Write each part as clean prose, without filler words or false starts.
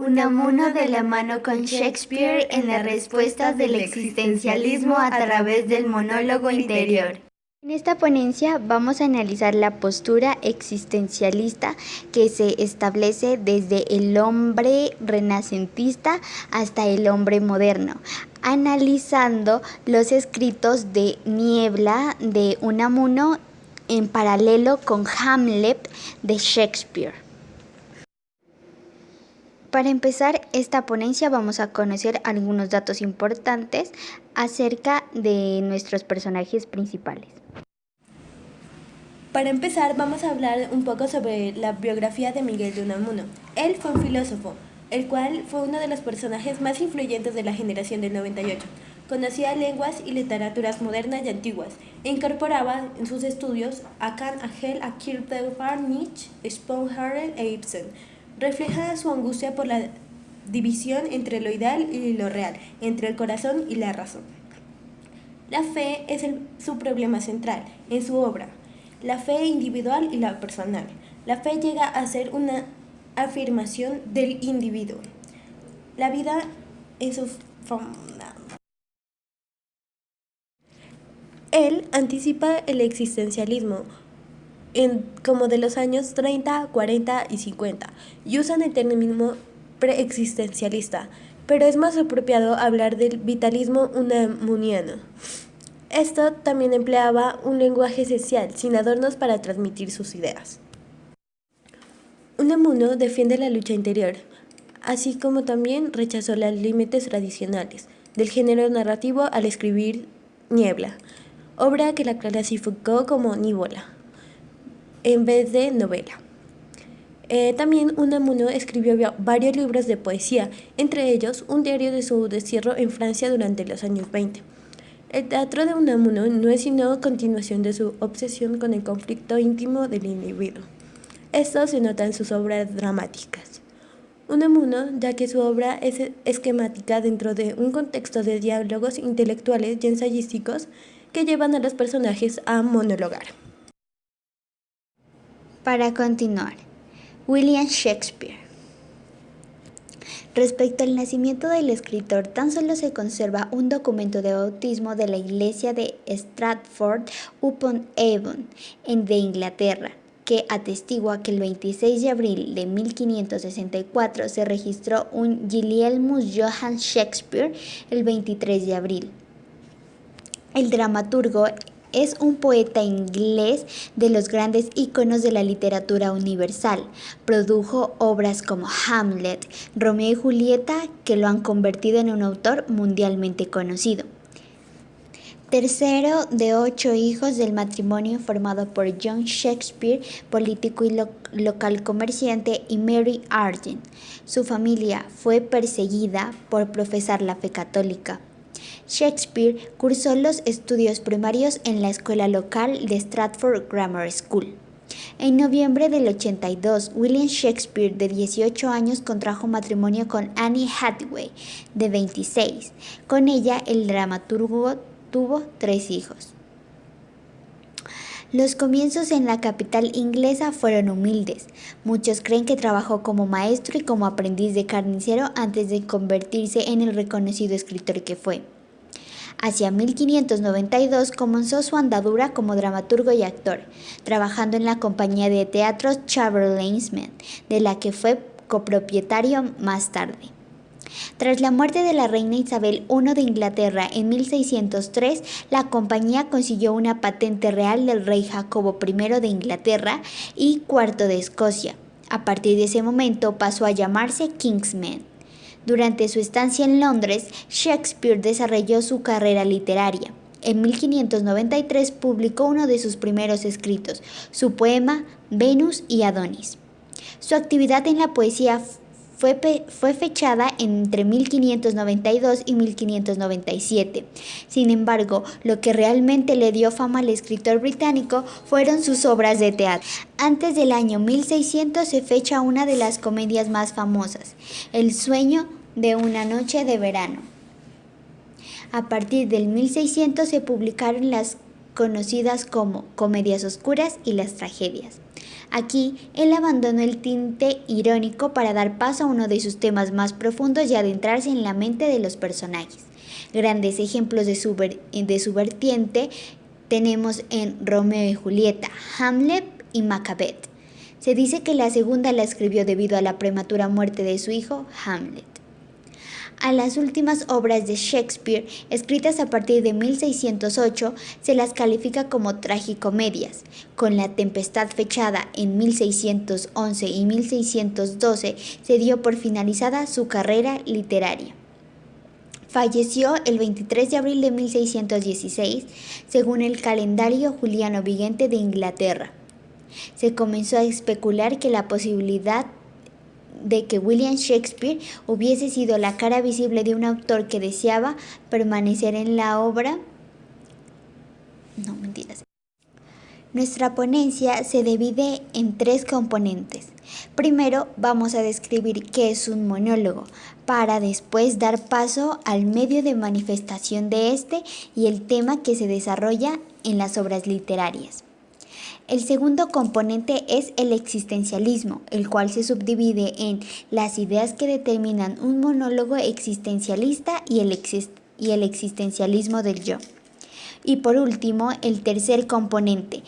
Unamuno de la mano con Shakespeare en las respuestas del existencialismo a través del monólogo interior. En esta ponencia vamos a analizar la postura existencialista que se establece desde el hombre renacentista hasta el hombre moderno, analizando los escritos de Niebla de Unamuno en paralelo con Hamlet de Shakespeare. Para empezar esta ponencia vamos a conocer algunos datos importantes acerca de nuestros personajes principales. Para empezar vamos a hablar un poco sobre la biografía de Miguel de Unamuno. Él fue un filósofo, el cual fue uno de los personajes más influyentes de la generación del 98. Conocía lenguas y literaturas modernas y antiguas e incorporaba en sus estudios a Kant, a Hegel, a Kierkegaard, Nietzsche, Schopenhauer e Ibsen. Refleja su angustia por la división entre lo ideal y lo real, entre el corazón y la razón. La fe es su problema central en su obra, la fe individual y la personal. La fe llega a ser una afirmación del individuo. La vida en su forma. Él anticipa el existencialismo como de los años 30, 40 y 50 y usan el término preexistencialista, pero es más apropiado hablar del vitalismo unamuniano. Esto también empleaba un lenguaje esencial, sin adornos para transmitir sus ideas. Unamuno defiende la lucha interior, así como también rechazó los límites tradicionales del género narrativo al escribir Niebla, obra que la clasificó como nívola en vez de novela. También Unamuno escribió varios libros de poesía, entre ellos un diario de su destierro en Francia durante los años 20. El teatro de Unamuno no es sino continuación de su obsesión con el conflicto íntimo del individuo. Esto se nota en sus obras dramáticas. Unamuno, ya que su obra es esquemática dentro de un contexto de diálogos intelectuales y ensayísticos que llevan a los personajes a monologar. Para continuar, William Shakespeare. Respecto al nacimiento del escritor, tan solo se conserva un documento de bautismo de la iglesia de Stratford-upon-Avon, de Inglaterra, que atestigua que el 26 de abril de 1564 se registró un Guilielmus Johann Shakespeare el 23 de abril. El dramaturgo es un poeta inglés de los grandes íconos de la literatura universal. Produjo obras como Hamlet, Romeo y Julieta, que lo han convertido en un autor mundialmente conocido. Tercero de 8 hijos del matrimonio formado por John Shakespeare, político y local comerciante, y Mary Arden. Su familia fue perseguida por profesar la fe católica. Shakespeare cursó los estudios primarios en la escuela local de Stratford Grammar School. En noviembre del 82, William Shakespeare, de 18 años, contrajo matrimonio con Anne Hathaway, de 26. Con ella, el dramaturgo tuvo 3 hijos. Los comienzos en la capital inglesa fueron humildes. Muchos creen que trabajó como maestro y como aprendiz de carnicero antes de convertirse en el reconocido escritor que fue. Hacia 1592 comenzó su andadura como dramaturgo y actor, trabajando en la compañía de teatro Chamberlain's Men, de la que fue copropietario más tarde. Tras la muerte de la reina Isabel I de Inglaterra en 1603, la compañía consiguió una patente real del rey Jacobo I de Inglaterra y IV de Escocia. A partir de ese momento pasó a llamarse King's Men. Durante su estancia en Londres, Shakespeare desarrolló su carrera literaria. En 1593 publicó uno de sus primeros escritos, su poema Venus y Adonis. Su actividad en la poesía fue fechada entre 1592 y 1597. Sin embargo, lo que realmente le dio fama al escritor británico fueron sus obras de teatro. Antes del año 1600 se fecha una de las comedias más famosas, El sueño de una noche de verano. A partir del 1600 se publicaron las conocidas como comedias oscuras y las tragedias. Aquí, él abandonó el tinte irónico para dar paso a uno de sus temas más profundos y adentrarse en la mente de los personajes. Grandes ejemplos de su vertiente tenemos en Romeo y Julieta, Hamlet y Macbeth. Se dice que la segunda la escribió debido a la prematura muerte de su hijo, Hamlet. A las últimas obras de Shakespeare, escritas a partir de 1608, se las califica como tragicomedias. Con La Tempestad fechada en 1611 y 1612, se dio por finalizada su carrera literaria. Falleció el 23 de abril de 1616, según el calendario juliano vigente de Inglaterra. Se comenzó a especular que la posibilidad de que William Shakespeare hubiese sido la cara visible de un autor que deseaba permanecer en la obra. No, mentiras. Nuestra ponencia se divide en 3 componentes. Primero vamos a describir qué es un monólogo, para después dar paso al medio de manifestación de este y el tema que se desarrolla en las obras literarias. El segundo componente es el existencialismo, el cual se subdivide en las ideas que determinan un monólogo existencialista y el existencialismo del yo. Y por último, el tercer componente,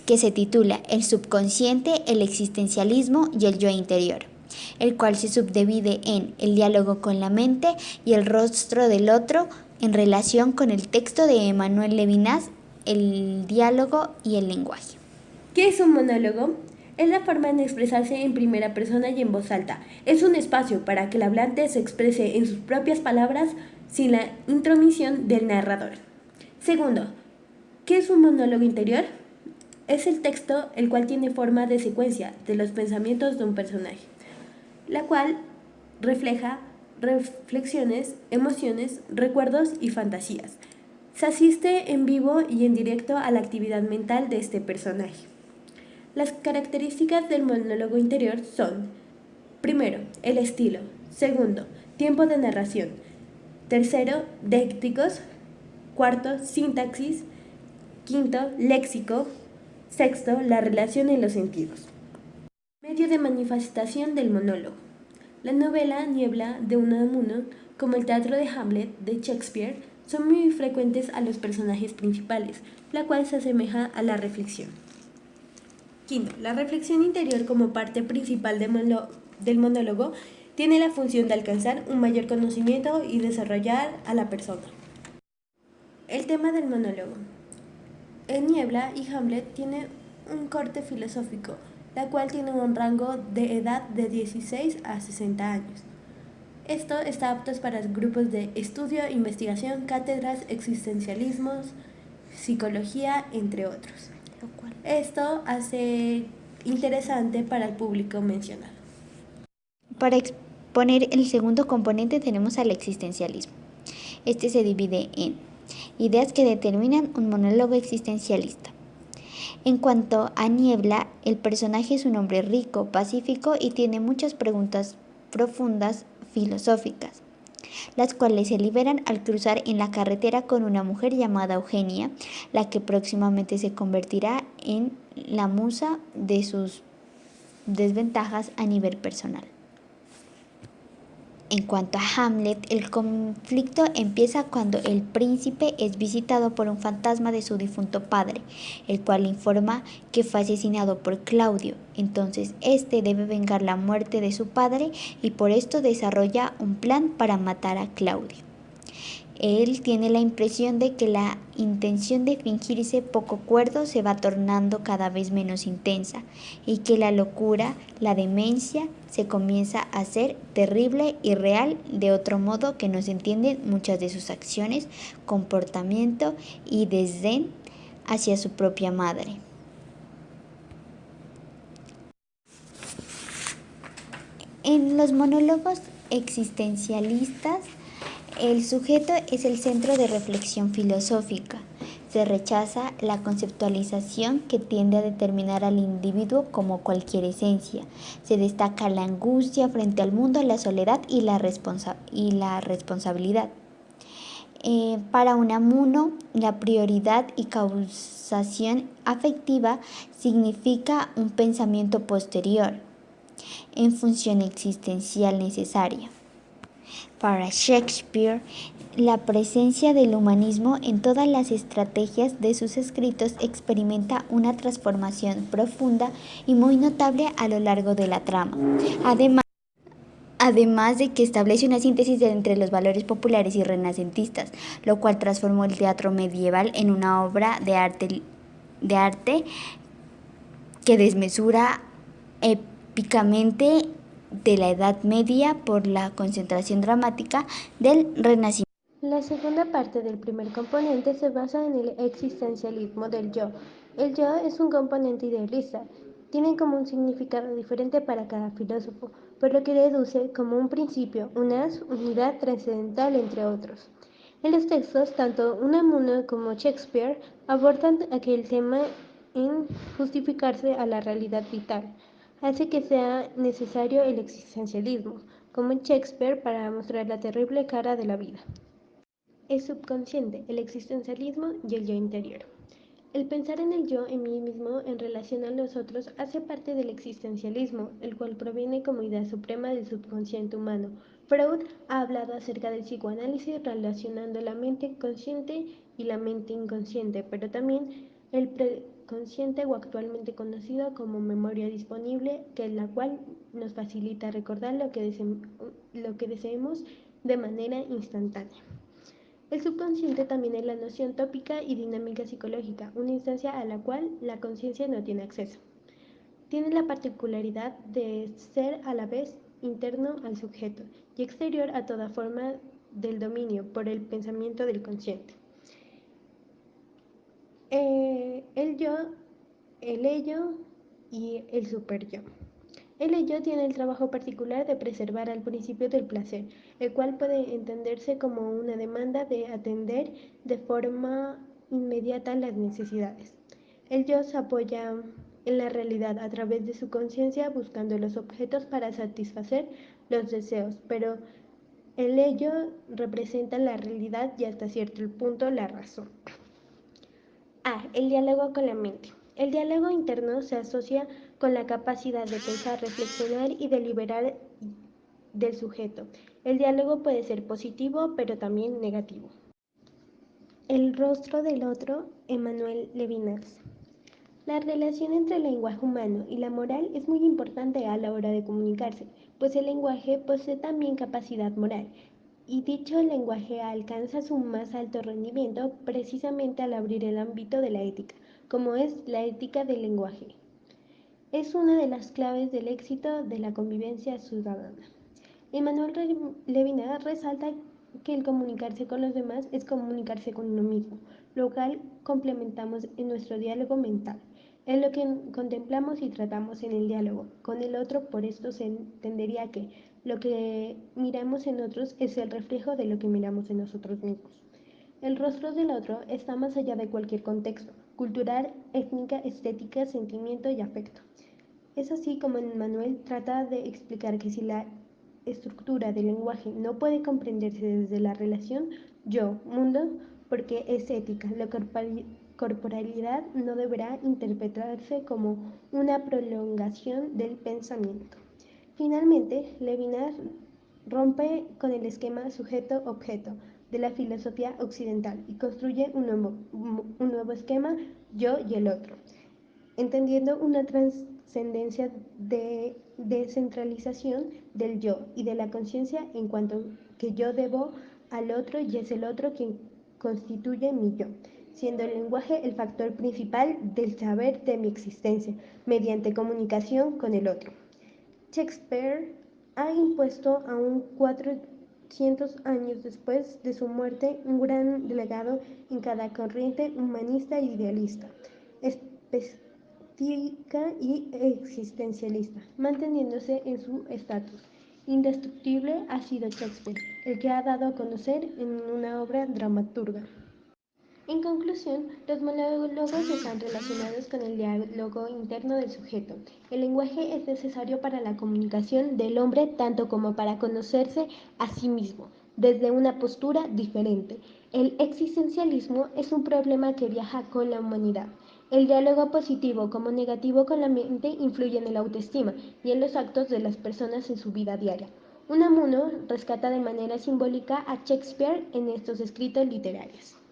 que se titula El subconsciente, el existencialismo y el yo interior, el cual se subdivide en el diálogo con la mente y el rostro del otro en relación con el texto de Emmanuel Levinas, el diálogo y el lenguaje. ¿Qué es un monólogo? Es la forma de expresarse en primera persona y en voz alta. Es un espacio para que el hablante se exprese en sus propias palabras sin la intromisión del narrador. Segundo, ¿qué es un monólogo interior? Es el texto el cual tiene forma de secuencia de los pensamientos de un personaje, la cual refleja reflexiones, emociones, recuerdos y fantasías. Se asiste en vivo y en directo a la actividad mental de este personaje. Las características del monólogo interior son: primero, el estilo; segundo, tiempo de narración; tercero, décticos; cuarto, sintaxis; quinto, léxico; sexto, la relación en los sentidos. Medio de manifestación del monólogo. La novela Niebla de Unamuno, como el teatro de Hamlet de Shakespeare, son muy frecuentes a los personajes principales, la cual se asemeja a la reflexión. Quinto, la reflexión interior como parte principal del monólogo tiene la función de alcanzar un mayor conocimiento y desarrollar a la persona. El tema del monólogo. En Niebla y Hamlet tiene un corte filosófico, la cual tiene un rango de edad de 16 a 60 años. Esto está apto para grupos de estudio, investigación, cátedras, existencialismos, psicología, entre otros. Esto hace interesante para el público mencionado. Para exponer el segundo componente tenemos al existencialismo. Este se divide en ideas que determinan un monólogo existencialista. En cuanto a Niebla, el personaje es un hombre rico, pacífico y tiene muchas preguntas profundas filosóficas, las cuales se liberan al cruzar en la carretera con una mujer llamada Eugenia, la que próximamente se convertirá en la musa de sus desventajas a nivel personal. En cuanto a Hamlet, el conflicto empieza cuando el príncipe es visitado por un fantasma de su difunto padre, el cual le informa que fue asesinado por Claudio. Entonces, este debe vengar la muerte de su padre y por esto desarrolla un plan para matar a Claudio. Él tiene la impresión de que la intención de fingirse poco cuerdo se va tornando cada vez menos intensa y que la locura, la demencia, se comienza a hacer terrible y real de otro modo que no se entienden muchas de sus acciones, comportamiento y desdén hacia su propia madre. En los monólogos existencialistas, el sujeto es el centro de reflexión filosófica. Se rechaza la conceptualización que tiende a determinar al individuo como cualquier esencia. Se destaca la angustia frente al mundo, la soledad y la responsabilidad. Para Unamuno, la prioridad y causación afectiva significa un pensamiento posterior en función existencial necesaria. Para Shakespeare, la presencia del humanismo en todas las estrategias de sus escritos experimenta una transformación profunda y muy notable a lo largo de la trama. Además de que establece una síntesis entre los valores populares y renacentistas, lo cual transformó el teatro medieval en una obra de arte que desmesura épicamente de la Edad Media por la concentración dramática del Renacimiento. La segunda parte del primer componente se basa en el existencialismo del yo. El yo es un componente idealista. Tiene como un significado diferente para cada filósofo, por lo que deduce como un principio, una unidad trascendental entre otros. En los textos, tanto Unamuno como Shakespeare abordan aquel tema en justificarse a la realidad vital. Hace que sea necesario el existencialismo, como en Shakespeare, para mostrar la terrible cara de la vida. El subconsciente, el existencialismo y el yo interior. El pensar en el yo en mí mismo en relación a los otros hace parte del existencialismo, el cual proviene como idea suprema del subconsciente humano. Freud ha hablado acerca del psicoanálisis relacionando la mente consciente y la mente inconsciente, pero también el preconsciente o actualmente conocido como memoria disponible, que es la cual nos facilita recordar lo que deseemos de manera instantánea. El subconsciente también es la noción tópica y dinámica psicológica, una instancia a la cual la conciencia no tiene acceso. Tiene la particularidad de ser a la vez interno al sujeto y exterior a toda forma del dominio por el pensamiento del consciente. El yo, el ello y el superyo. El ello tiene el trabajo particular de preservar al principio del placer, el cual puede entenderse como una demanda de atender de forma inmediata las necesidades. El yo se apoya en la realidad a través de su conciencia buscando los objetos para satisfacer los deseos, pero el ello representa la realidad y hasta cierto punto la razón. El diálogo con la mente. El diálogo interno se asocia con la capacidad de pensar, reflexionar y deliberar del sujeto. El diálogo puede ser positivo, pero también negativo. El rostro del otro, Emmanuel Levinas. La relación entre el lenguaje humano y la moral es muy importante a la hora de comunicarse, pues el lenguaje posee también capacidad moral, y dicho lenguaje alcanza su más alto rendimiento precisamente al abrir el ámbito de la ética, como es la ética del lenguaje. Es una de las claves del éxito de la convivencia ciudadana. Emmanuel Levinas resalta que el comunicarse con los demás es comunicarse con uno mismo, lo cual complementamos en nuestro diálogo mental. Es lo que contemplamos y tratamos en el diálogo con el otro, por esto se entendería que lo que miramos en otros es el reflejo de lo que miramos en nosotros mismos. El rostro del otro está más allá de cualquier contexto, cultural, étnica, estética, sentimiento y afecto. Es así como Emmanuel trata de explicar que si la estructura del lenguaje no puede comprenderse desde la relación yo-mundo, porque es ética, la corporalidad no deberá interpretarse como una prolongación del pensamiento. Finalmente, Levinas rompe con el esquema sujeto-objeto de la filosofía occidental y construye un nuevo esquema yo y el otro, entendiendo una trascendencia de descentralización del yo y de la conciencia en cuanto que yo debo al otro y es el otro quien constituye mi yo, siendo el lenguaje el factor principal del saber de mi existencia, mediante comunicación con el otro. Shakespeare ha impuesto aún 400 años después de su muerte un gran legado en cada corriente humanista e idealista, estética y existencialista, manteniéndose en su estatus. Indestructible ha sido Shakespeare, el que ha dado a conocer en una obra dramaturga. En conclusión, los monólogos están relacionados con el diálogo interno del sujeto. El lenguaje es necesario para la comunicación del hombre tanto como para conocerse a sí mismo. desde una postura diferente. El existencialismo es un problema que viaja con la humanidad. El diálogo positivo como negativo con la mente influye en el autoestima y en los actos de las personas en su vida diaria. Unamuno rescata de manera simbólica a Shakespeare en estos escritos literarios.